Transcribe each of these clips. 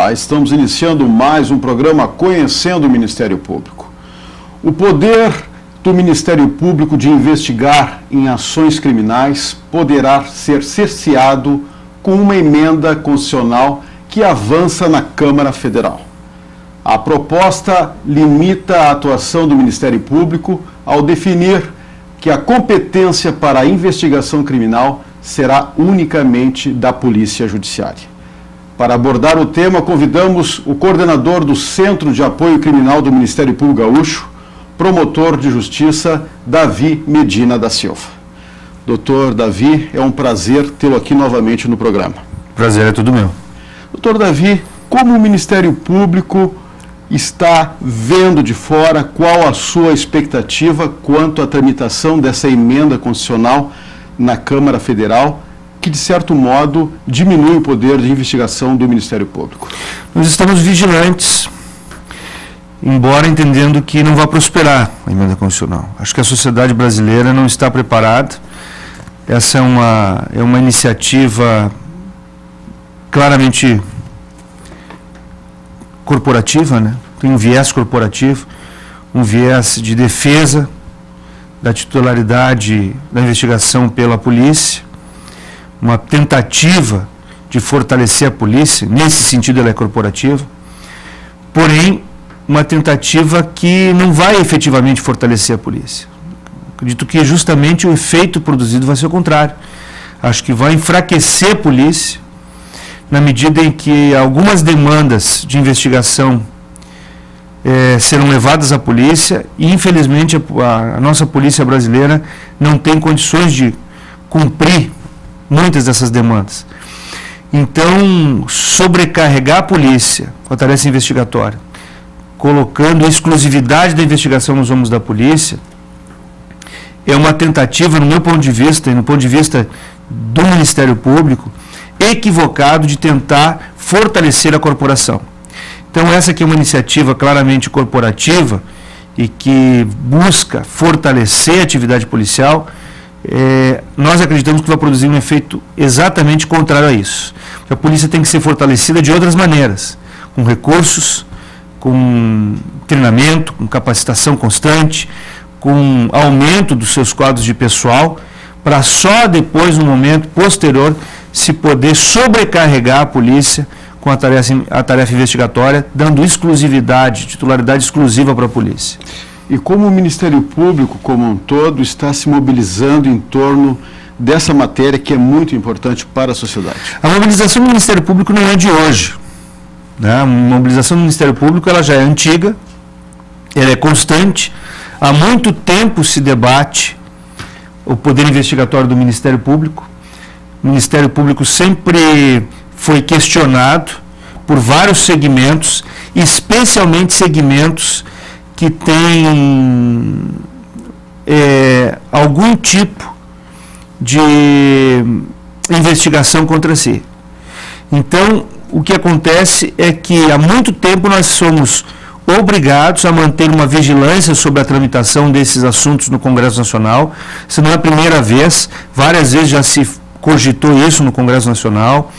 Olá, estamos iniciando mais um programa Conhecendo o Ministério Público. O poder do Ministério Público de investigar em ações criminais poderá ser cerceado com uma emenda constitucional que avança na Câmara Federal. A proposta limita a atuação do Ministério Público ao definir que a competência para a investigação criminal será unicamente da Polícia Judiciária. Para abordar o tema, convidamos o coordenador do Centro de Apoio Criminal do Ministério Público Gaúcho, promotor de justiça, Davi Medina da Silva. Doutor Davi, é um prazer tê-lo aqui novamente no programa. Prazer é tudo meu. Doutor Davi, como o Ministério Público está vendo de fora, qual a sua expectativa quanto à tramitação dessa emenda constitucional na Câmara Federal, que de certo modo diminui o poder de investigação do Ministério Público? Nós estamos vigilantes, embora entendendo que não vai prosperar a emenda constitucional. Acho que a sociedade brasileira não está preparada. Essa é uma iniciativa claramente corporativa, né? Tem um viés corporativo, um viés de defesa da titularidade da investigação pela polícia, uma tentativa de fortalecer a polícia, nesse sentido ela é corporativa, porém uma tentativa que não vai efetivamente fortalecer a polícia. Acredito que justamente o efeito produzido vai ser o contrário. Acho que vai enfraquecer a polícia, na medida em que algumas demandas de investigação serão levadas à polícia e, infelizmente, a nossa polícia brasileira não tem condições de cumprir muitas dessas demandas. Então, sobrecarregar a polícia com a tarefa investigatória, colocando a exclusividade da investigação nos ombros da polícia, é uma tentativa, no meu ponto de vista e no ponto de vista do Ministério Público, equivocado de tentar fortalecer a corporação. Então essa aqui é uma iniciativa claramente corporativa e que busca fortalecer a atividade policial. Nós acreditamos que vai produzir um efeito exatamente contrário a isso. A polícia tem que ser fortalecida de outras maneiras, com recursos, com treinamento, com capacitação constante, com aumento dos seus quadros de pessoal, para só depois, no momento posterior, se poder sobrecarregar a polícia com a tarefa investigatória, dando exclusividade, titularidade exclusiva para a polícia. E como o Ministério Público, como um todo, está se mobilizando em torno dessa matéria que é muito importante para a sociedade? A mobilização do Ministério Público não é de hoje, né? A mobilização do Ministério Público ela já é antiga, ela é constante. Há muito tempo se debate o poder investigatório do Ministério Público. O Ministério Público sempre foi questionado por vários segmentos, especialmente segmentos que têm algum tipo de investigação contra si. Então, o que acontece é que há muito tempo nós somos obrigados a manter uma vigilância sobre a tramitação desses assuntos no Congresso Nacional. Isso não é a primeira vez, várias vezes já se cogitou isso no Congresso Nacional,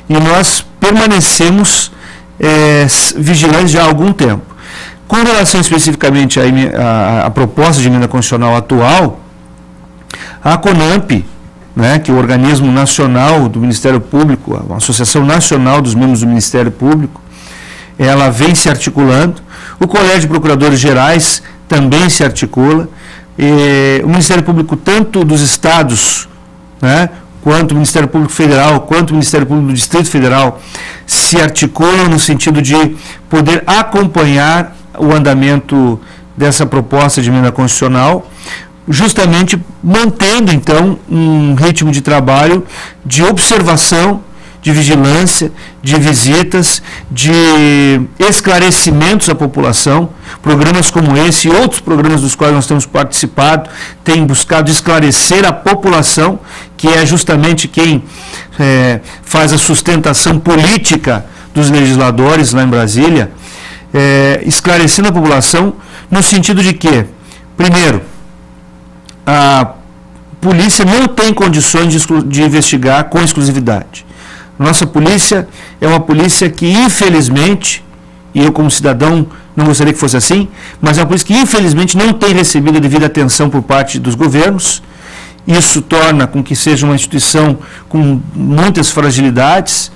e nós permanecemos vigilantes já há algum tempo. Com relação especificamente à proposta de emenda constitucional atual, a CONAMP, né, que é o organismo nacional do Ministério Público, a Associação Nacional dos Membros do Ministério Público, ela vem se articulando, o Colégio de Procuradores Gerais também se articula, o Ministério Público, tanto dos estados, né, quanto o Ministério Público Federal, quanto o Ministério Público do Distrito Federal, se articulam no sentido de poder acompanhar o andamento dessa proposta de emenda constitucional, justamente mantendo, então, um ritmo de trabalho de observação, de vigilância, de visitas, de esclarecimentos à população. Programas como esse e outros programas dos quais nós temos participado têm buscado esclarecer a população, que é justamente quem faz a sustentação política dos legisladores lá em Brasília, esclarecendo a população no sentido de que, primeiro, a polícia não tem condições de investigar com exclusividade. Nossa polícia é uma polícia que, infelizmente, e eu como cidadão não gostaria que fosse assim, mas é uma polícia que, infelizmente, não tem recebido a devida atenção por parte dos governos. Isso torna com que seja uma instituição com muitas fragilidades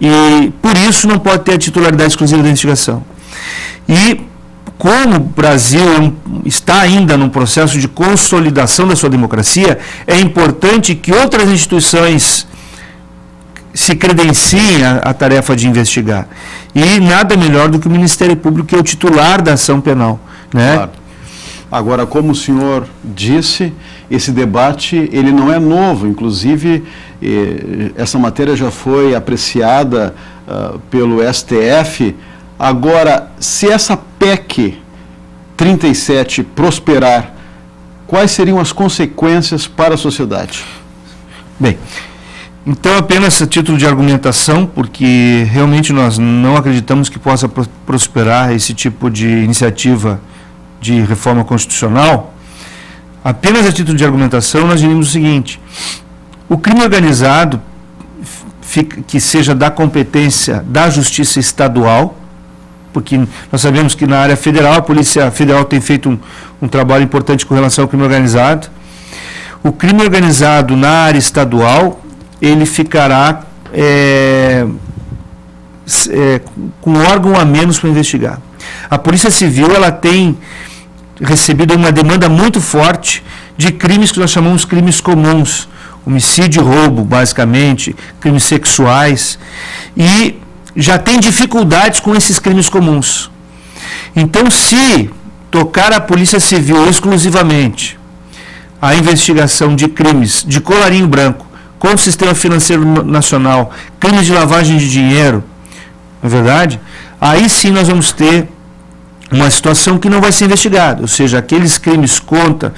e, por isso, não pode ter a titularidade exclusiva da investigação. E, como o Brasil está ainda num processo de consolidação da sua democracia, é importante que outras instituições se credenciem a tarefa de investigar. E nada melhor do que o Ministério Público, que é o titular da ação penal, né? Claro. Agora, como o senhor disse, esse debate ele não é novo, inclusive essa matéria já foi apreciada pelo STF. Agora, se essa PEC 37 prosperar, quais seriam as consequências para a sociedade? Bem, então apenas a título de argumentação, porque realmente nós não acreditamos que possa prosperar esse tipo de iniciativa de reforma constitucional, apenas a título de argumentação nós diríamos o seguinte: o crime organizado que seja da competência da Justiça Estadual, porque nós sabemos que na área federal, a Polícia Federal tem feito um trabalho importante com relação ao crime organizado. O crime organizado na área estadual, ele ficará com um órgão a menos para investigar. A Polícia Civil ela tem recebido uma demanda muito forte de crimes que nós chamamos crimes comuns, homicídio e roubo, basicamente, crimes sexuais, e já tem dificuldades com esses crimes comuns. Então, se tocar a Polícia Civil exclusivamente a investigação de crimes de colarinho branco contra o sistema financeiro nacional, crimes de lavagem de dinheiro, não é verdade? Aí sim nós vamos ter uma situação que não vai ser investigada, ou seja, aqueles crimes contra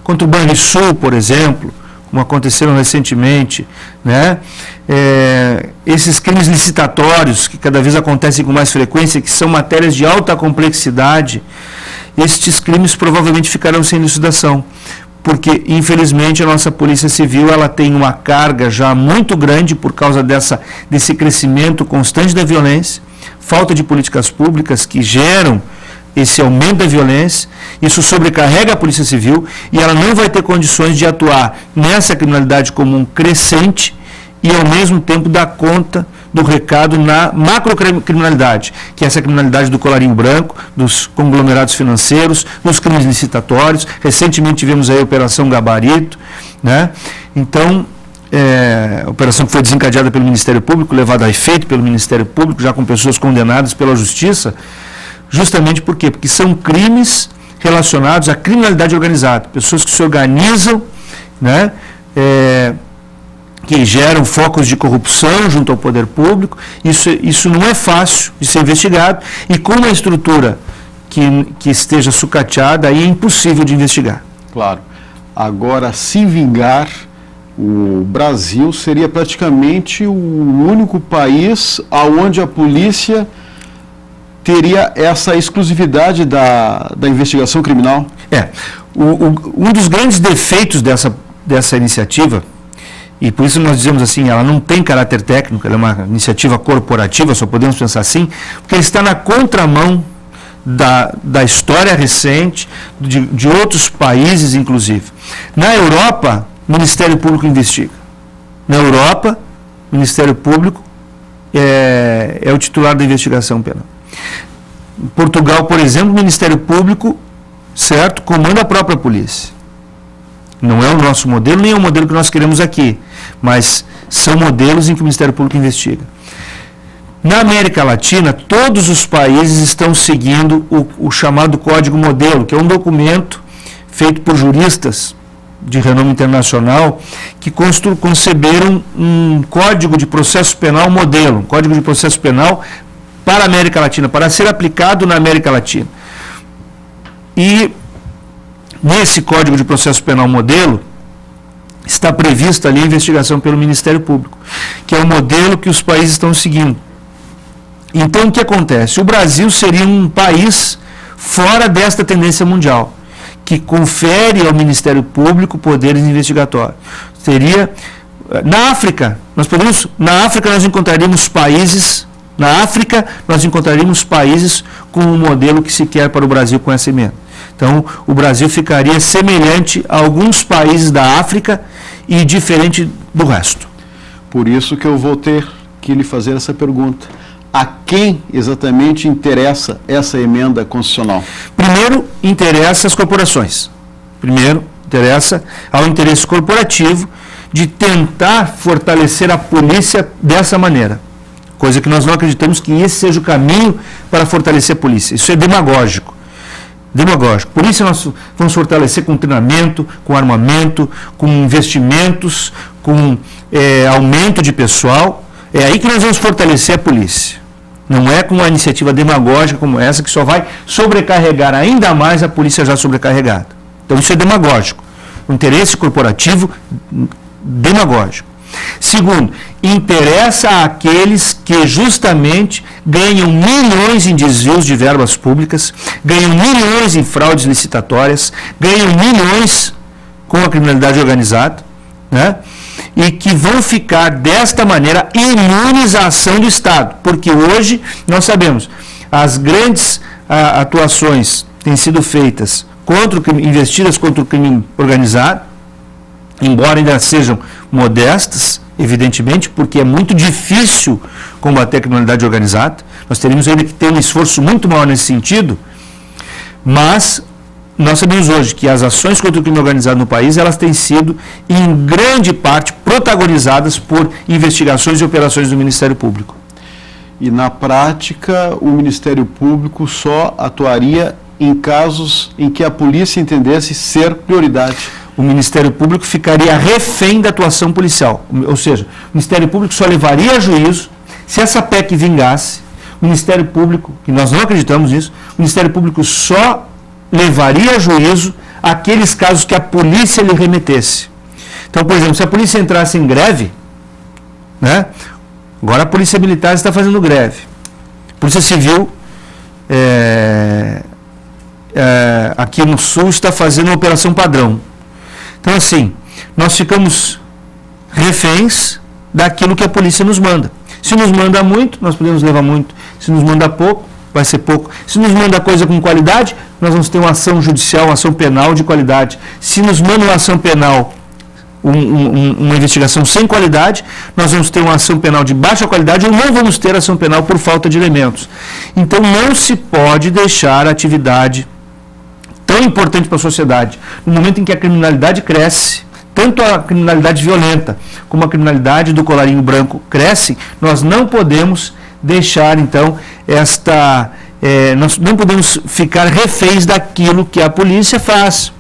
o Banrisul, por exemplo, como aconteceram recentemente, né? Esses crimes licitatórios, que cada vez acontecem com mais frequência, que são matérias de alta complexidade, estes crimes provavelmente ficarão sem elucidação, porque, infelizmente, a nossa Polícia Civil ela tem uma carga já muito grande por causa desse crescimento constante da violência, falta de políticas públicas que geram esse aumento da violência. Isso sobrecarrega a Polícia Civil e ela não vai ter condições de atuar nessa criminalidade comum crescente e, ao mesmo tempo, dar conta do recado na macrocriminalidade, que é essa criminalidade do colarinho branco, dos conglomerados financeiros, dos crimes licitatórios. Recentemente tivemos aí a Operação Gabarito, né? Então, a operação que foi desencadeada pelo Ministério Público, levada a efeito pelo Ministério Público, já com pessoas condenadas pela Justiça, justamente por quê? Porque são crimes relacionados à criminalidade organizada, pessoas que se organizam, né? Que geram focos de corrupção junto ao poder público. Isso não é fácil de ser investigado, e com uma estrutura que esteja sucateada, aí é impossível de investigar. Claro. Agora, se vingar, o Brasil seria praticamente o único país onde a polícia teria essa exclusividade da investigação criminal? Um dos grandes defeitos dessa iniciativa, e por isso nós dizemos assim, ela não tem caráter técnico, ela é uma iniciativa corporativa, só podemos pensar assim, porque ela está na contramão da história recente, de outros países, inclusive. Na Europa, o Ministério Público investiga. Na Europa, o Ministério Público é o titular da investigação penal. Em Portugal, por exemplo, o Ministério Público, certo, comanda a própria polícia. Não é o nosso modelo, nem é o modelo que nós queremos aqui, mas são modelos em que o Ministério Público investiga. Na América Latina, todos os países estão seguindo o chamado Código Modelo, que é um documento feito por juristas de renome internacional que conceberam um Código de Processo Penal modelo, um Código de Processo Penal para a América Latina, para ser aplicado na América Latina. E nesse Código de Processo Penal modelo está prevista ali a investigação pelo Ministério Público, que é o modelo que os países estão seguindo. Então, o que acontece? O Brasil seria um país fora desta tendência mundial, que confere ao Ministério Público poderes investigatórios. Seria Na África, nós encontraríamos países com um modelo que se quer para o Brasil com essa emenda. Então, o Brasil ficaria semelhante a alguns países da África e diferente do resto. Por isso que eu vou ter que lhe fazer essa pergunta. A quem exatamente interessa essa emenda constitucional? Primeiro, interessa às corporações. Primeiro, interessa ao interesse corporativo de tentar fortalecer a polícia dessa maneira. Coisa que nós não acreditamos que esse seja o caminho para fortalecer a polícia. Isso é demagógico. Por isso nós vamos fortalecer com treinamento, com armamento, com investimentos, com aumento de pessoal. É aí que nós vamos fortalecer a polícia. Não é com uma iniciativa demagógica como essa que só vai sobrecarregar ainda mais a polícia já sobrecarregada. Então isso é demagógico. O interesse corporativo demagógico. Segundo, interessa àqueles que justamente ganham milhões em desvios de verbas públicas, ganham milhões em fraudes licitatórias, ganham milhões com a criminalidade organizada, né? E que vão ficar desta maneira imunes à ação do Estado, porque hoje nós sabemos, as grandes atuações têm sido feitas investidas contra o crime organizado, embora ainda sejam modestas, evidentemente, porque é muito difícil combater a criminalidade organizada. Nós teríamos ainda que ter um esforço muito maior nesse sentido, mas nós sabemos hoje que as ações contra o crime organizado no país, elas têm sido, em grande parte, protagonizadas por investigações e operações do Ministério Público. E, na prática, o Ministério Público só atuaria em casos em que a polícia entendesse ser prioridade. O Ministério Público ficaria refém da atuação policial. Ou seja, o Ministério Público só levaria a juízo se essa PEC vingasse. O Ministério Público, que nós não acreditamos nisso, o Ministério Público só levaria a juízo aqueles casos que a polícia lhe remetesse. Então, por exemplo, se a polícia entrasse em greve, né? Agora a Polícia Militar está fazendo greve. A Polícia Civil aqui no Sul está fazendo uma operação padrão. Então, assim, nós ficamos reféns daquilo que a polícia nos manda. Se nos manda muito, nós podemos levar muito. Se nos manda pouco, vai ser pouco. Se nos manda coisa com qualidade, nós vamos ter uma ação judicial, uma ação penal de qualidade. Se nos manda uma ação penal, uma investigação sem qualidade, nós vamos ter uma ação penal de baixa qualidade ou não vamos ter ação penal por falta de elementos. Então, não se pode deixar a atividade tão importante para a sociedade, no momento em que a criminalidade cresce, tanto a criminalidade violenta como a criminalidade do colarinho branco cresce, nós não podemos deixar, então, nós não podemos ficar reféns daquilo que a polícia faz.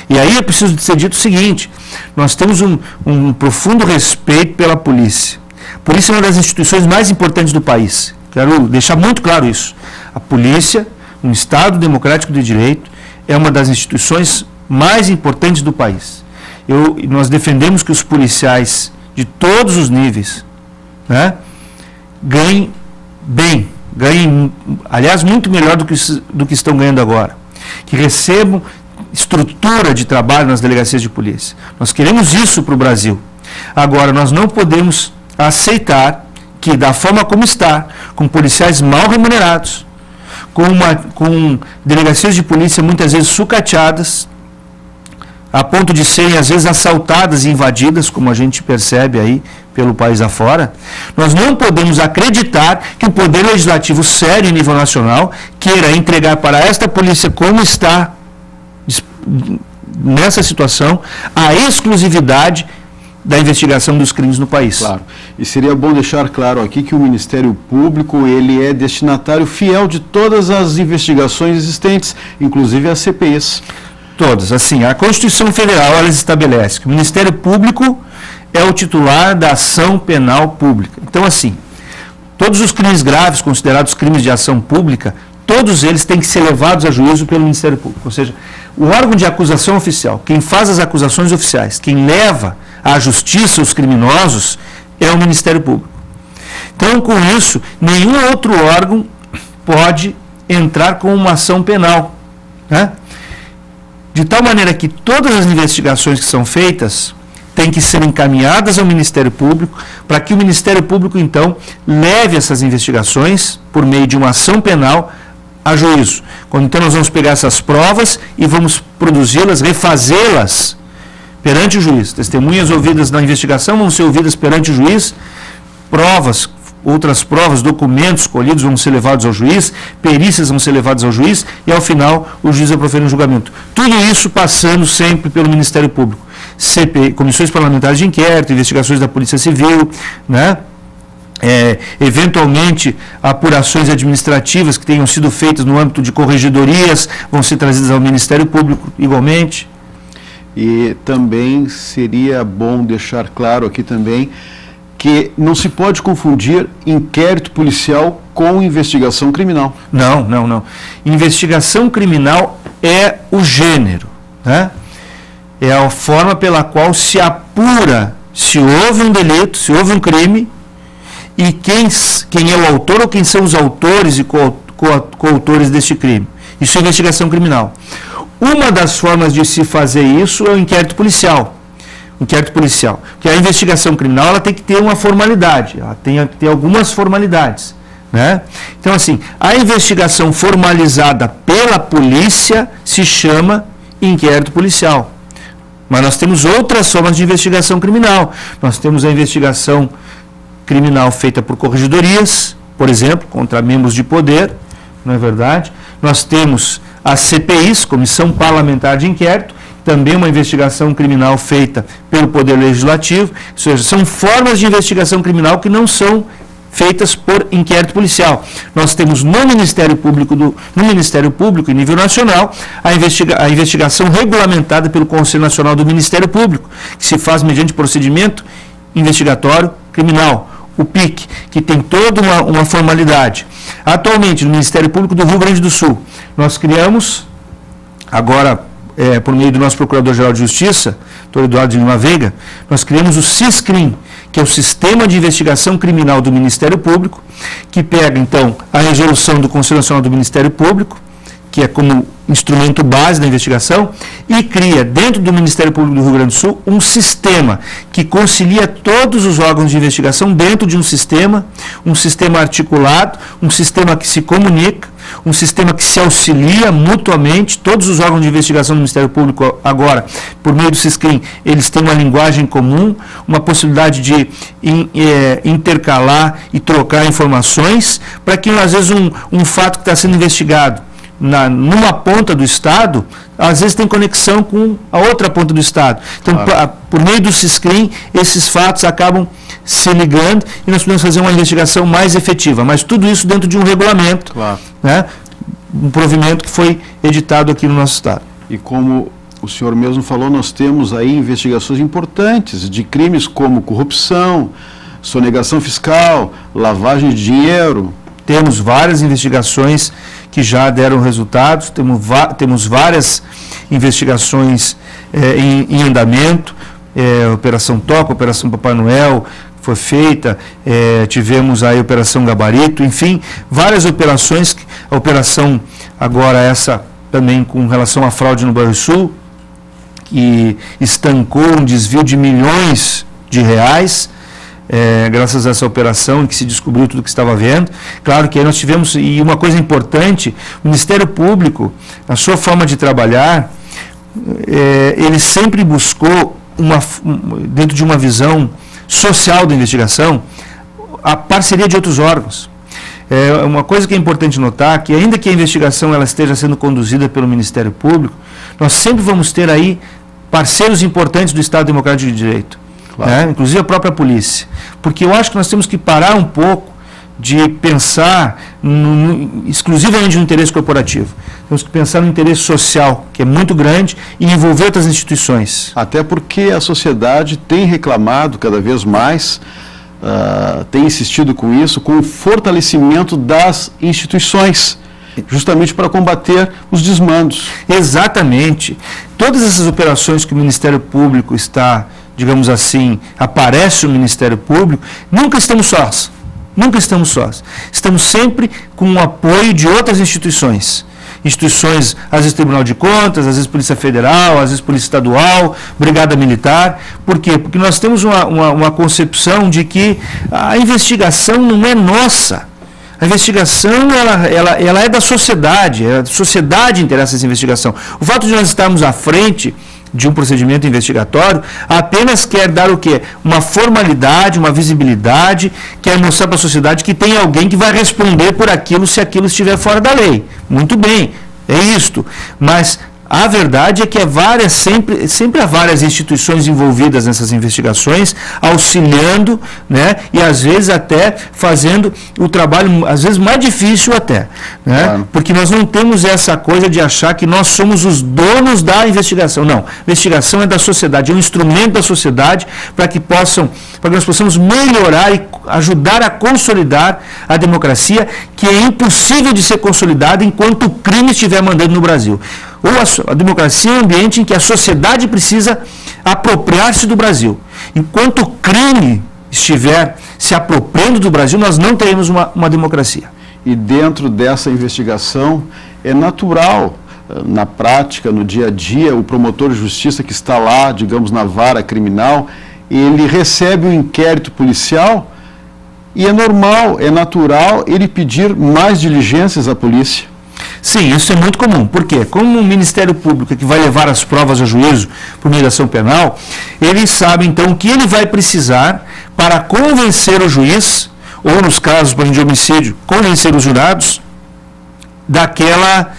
E aí é preciso ser dito o seguinte, nós temos um profundo respeito pela polícia. A polícia é uma das instituições mais importantes do país. Quero deixar muito claro isso. A polícia, um Estado democrático de direito, é uma das instituições mais importantes do país. Nós defendemos que os policiais de todos os níveis, né, ganhem bem, aliás, muito melhor do que estão ganhando agora, que recebam estrutura de trabalho nas delegacias de polícia. Nós queremos isso para o Brasil. Agora, nós não podemos aceitar que, da forma como está, com policiais mal remunerados, com delegacias de polícia muitas vezes sucateadas, a ponto de serem às vezes assaltadas e invadidas, como a gente percebe aí pelo país afora, nós não podemos acreditar que o Poder Legislativo sério em nível nacional queira entregar para esta polícia, como está nessa situação, a exclusividade da investigação dos crimes no país. Claro. E seria bom deixar claro aqui que o Ministério Público, ele é destinatário fiel de todas as investigações existentes, inclusive as CPIs. Todas. Assim, a Constituição Federal, ela estabelece que o Ministério Público é o titular da ação penal pública. Então, assim, todos os crimes graves considerados crimes de ação pública, todos eles têm que ser levados a juízo pelo Ministério Público. Ou seja, o órgão de acusação oficial, quem faz as acusações oficiais, quem leva à justiça os criminosos, é o Ministério Público. Então, com isso, nenhum outro órgão pode entrar com uma ação penal, né? De tal maneira que todas as investigações que são feitas têm que ser encaminhadas ao Ministério Público, para que o Ministério Público, então, leve essas investigações, por meio de uma ação penal, a juízo. Então nós vamos pegar essas provas e vamos produzi-las, refazê-las perante o juiz. Testemunhas ouvidas na investigação vão ser ouvidas perante o juiz, provas, outras provas, documentos colhidos vão ser levados ao juiz, perícias vão ser levadas ao juiz e, ao final, o juiz vai proferir um julgamento. Tudo isso passando sempre pelo Ministério Público. CPI, comissões parlamentares de inquérito, investigações da Polícia Civil, né? Eventualmente, apurações administrativas que tenham sido feitas no âmbito de corregedorias vão ser trazidas ao Ministério Público igualmente. E também seria bom deixar claro aqui também que não se pode confundir inquérito policial com investigação criminal. Não, não, não. Investigação criminal é o gênero, né? É a forma pela qual se apura se houve um delito, se houve um crime, e quem é o autor ou quem são os autores e coautores deste crime. Isso é investigação criminal. Uma das formas de se fazer isso é o inquérito policial. Inquérito policial. Porque a investigação criminal ela tem que ter uma formalidade, ela tem que ter algumas formalidades, né? Então, assim, a investigação formalizada pela polícia se chama inquérito policial. Mas nós temos outras formas de investigação criminal. Nós temos a investigação criminal feita por corregedorias, por exemplo, contra membros de poder, não é verdade? Nós temos as CPIs, Comissão Parlamentar de Inquérito, também uma investigação criminal feita pelo Poder Legislativo, ou seja, são formas de investigação criminal que não são feitas por inquérito policial. Nós temos no Ministério Público, em nível nacional, a investigação regulamentada pelo Conselho Nacional do Ministério Público, que se faz mediante procedimento investigatório criminal, o PIC, que tem toda uma formalidade. Atualmente, no Ministério Público do Rio Grande do Sul, nós criamos, agora, por meio do nosso Procurador-Geral de Justiça, Dr. Eduardo de Lima Veiga, nós criamos o SISCRIM, que é o Sistema de Investigação Criminal do Ministério Público, que pega, então, a resolução do Conselho Nacional do Ministério Público, que é como instrumento base da investigação, e cria, dentro do Ministério Público do Rio Grande do Sul, um sistema que concilia todos os órgãos de investigação dentro de um sistema articulado, um sistema que se comunica, um sistema que se auxilia mutuamente. Todos os órgãos de investigação do Ministério Público agora, por meio do SISCRIM, eles têm uma linguagem comum, uma possibilidade de intercalar e trocar informações, para que, às vezes, um fato que está sendo investigado numa ponta do Estado, às vezes tem conexão com a outra ponta do Estado. Então, claro, por meio do SISCRIM, esses fatos acabam se ligando e nós podemos fazer uma investigação mais efetiva. Mas tudo isso dentro de um regulamento, claro, né? Um provimento que foi editado aqui no nosso Estado. E como o senhor mesmo falou, nós temos aí investigações importantes de crimes como corrupção, sonegação fiscal, lavagem de dinheiro. Temos várias investigações que já deram resultados, temos várias investigações em andamento, Operação Toca, Operação Papai Noel foi feita, tivemos aí a Operação Gabarito, enfim, várias operações, a operação agora essa também com relação à fraude no Banrisul, que estancou um desvio de milhões de reais, graças a essa operação em que se descobriu tudo o que estava havendo. Claro que aí nós tivemos, e uma coisa importante, o Ministério Público, na sua forma de trabalhar, ele sempre buscou, dentro de uma visão social da investigação, a parceria de outros órgãos. Uma coisa que é importante notar, que ainda que a investigação ela esteja sendo conduzida pelo Ministério Público, nós sempre vamos ter aí parceiros importantes do Estado Democrático de Direito. Claro. Inclusive a própria polícia, porque eu acho que nós temos que parar um pouco de pensar exclusivamente no interesse corporativo. Temos que pensar no interesse social, que é muito grande, e envolver outras instituições. Até porque a sociedade tem reclamado cada vez mais, tem insistido com isso, com o fortalecimento das instituições, justamente para combater os desmandos. Exatamente. Todas essas operações que o Ministério Público está, digamos assim, aparece o Ministério Público, nunca estamos sós. Nunca estamos sós. Estamos sempre com o apoio de outras instituições. instituições, às vezes Tribunal de Contas, às vezes Polícia Federal, às vezes Polícia Estadual, Brigada Militar. Por quê? Porque nós temos uma concepção de que a investigação não é nossa. A investigação ela é da sociedade, a sociedade interessa essa investigação. O fato de nós estarmos à frente de um procedimento investigatório apenas quer dar o quê? Uma formalidade, uma visibilidade, quer mostrar para a sociedade que tem alguém que vai responder por aquilo se aquilo estiver fora da lei. Muito bem, é isto. Mas a verdade é que sempre há várias instituições envolvidas nessas investigações, auxiliando, né, e às vezes até fazendo o trabalho, às vezes mais difícil até, né, claro. Porque nós não temos essa coisa de achar que nós somos os donos da investigação. Não, a investigação é da sociedade, é um instrumento da sociedade para que nós possamos melhorar e ajudar a consolidar a democracia, que é impossível de ser consolidada enquanto o crime estiver mandando no Brasil. Ou a democracia é um ambiente em que a sociedade precisa apropriar-se do Brasil. Enquanto o crime estiver se apropriando do Brasil, nós não teremos uma democracia. E dentro dessa investigação, é natural, na prática, no dia a dia, o promotor de justiça que está lá, digamos, na vara criminal, ele recebe um inquérito policial e é normal, é natural ele pedir mais diligências à polícia. Sim, isso é muito comum. Por quê? Como o Ministério Público que vai levar as provas a juízo por meio da ação penal, ele sabe então o que ele vai precisar para convencer o juiz, ou nos casos, por exemplo, de homicídio, convencer os jurados daquela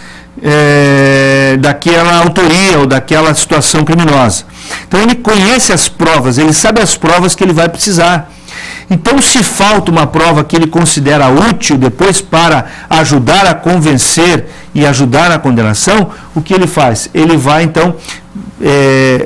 autoria ou daquela situação criminosa. Então ele conhece as provas, ele sabe as provas que ele vai precisar. Então, se falta uma prova que ele considera útil depois para ajudar a convencer e ajudar na condenação, o que ele faz? Ele vai, então,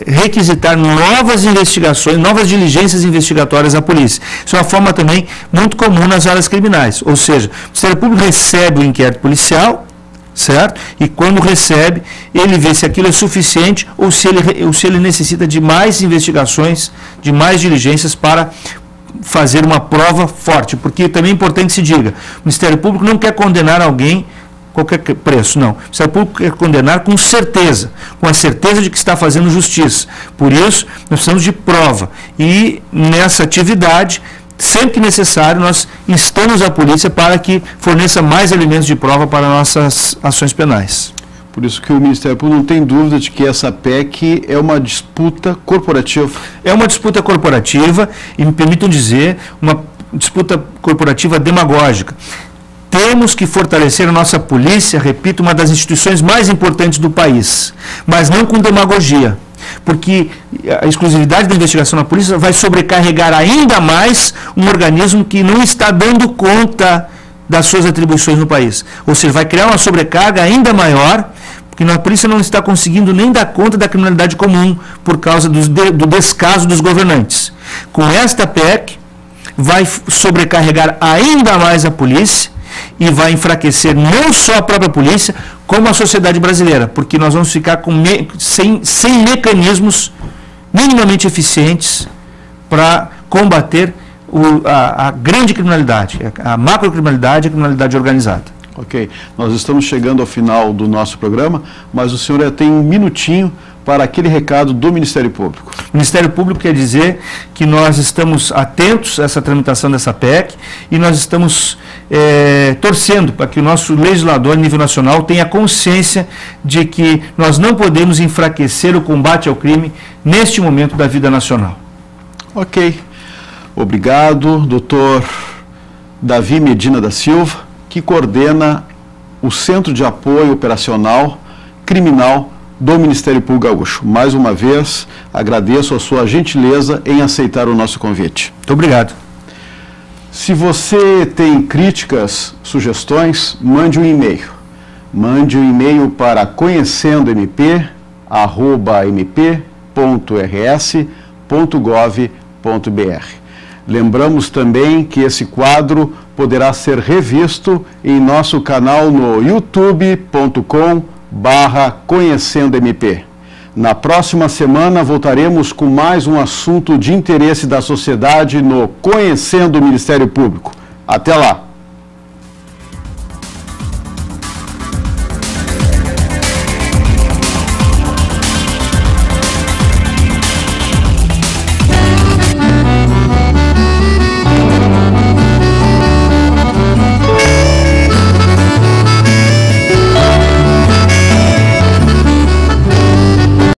requisitar novas investigações, novas diligências investigatórias à polícia. Isso é uma forma também muito comum nas áreas criminais. Ou seja, o Ministério Público recebe o inquérito policial, certo? E quando recebe, ele vê se aquilo é suficiente ou se ele necessita de mais investigações, de mais diligências para fazer uma prova forte, porque também é importante que se diga, o Ministério Público não quer condenar alguém a qualquer preço, não. O Ministério Público quer condenar com certeza, com a certeza de que está fazendo justiça. Por isso, nós precisamos de prova. E nessa atividade, sempre que necessário, nós instamos a polícia para que forneça mais elementos de prova para nossas ações penais. Por isso que o Ministério Público não tem dúvida de que essa PEC é uma disputa corporativa. É uma disputa corporativa e, me permitam dizer, uma disputa corporativa demagógica. Temos que fortalecer a nossa polícia, repito, uma das instituições mais importantes do país, mas não com demagogia, porque a exclusividade da investigação na polícia vai sobrecarregar ainda mais um organismo que não está dando conta das suas atribuições no país. Ou seja, vai criar uma sobrecarga ainda maior, porque a polícia não está conseguindo nem dar conta da criminalidade comum por causa do descaso dos governantes. Com esta PEC, vai sobrecarregar ainda mais a polícia e vai enfraquecer não só a própria polícia, como a sociedade brasileira, porque nós vamos ficar sem mecanismos minimamente eficientes para combater a grande criminalidade, a macrocriminalidade e a criminalidade organizada. Ok, nós estamos chegando ao final do nosso programa, mas o senhor tem um minutinho para aquele recado do Ministério Público. O Ministério Público quer dizer que nós estamos atentos a essa tramitação dessa PEC e nós estamos torcendo para que o nosso legislador, a nível nacional, tenha consciência de que nós não podemos enfraquecer o combate ao crime neste momento da vida nacional. Ok, obrigado, doutor Davi Medina da Silva, que coordena o Centro de Apoio Operacional Criminal do Ministério Público Gaúcho. Mais uma vez, agradeço a sua gentileza em aceitar o nosso convite. Muito obrigado. Se você tem críticas, sugestões, mande um e-mail. Mande um e-mail para conhecendomp@mp.rs.gov.br. Lembramos também que esse quadro poderá ser revisto em nosso canal no youtube.com/conhecendomp. Na próxima semana voltaremos com mais um assunto de interesse da sociedade no Conhecendo o Ministério Público. Até lá!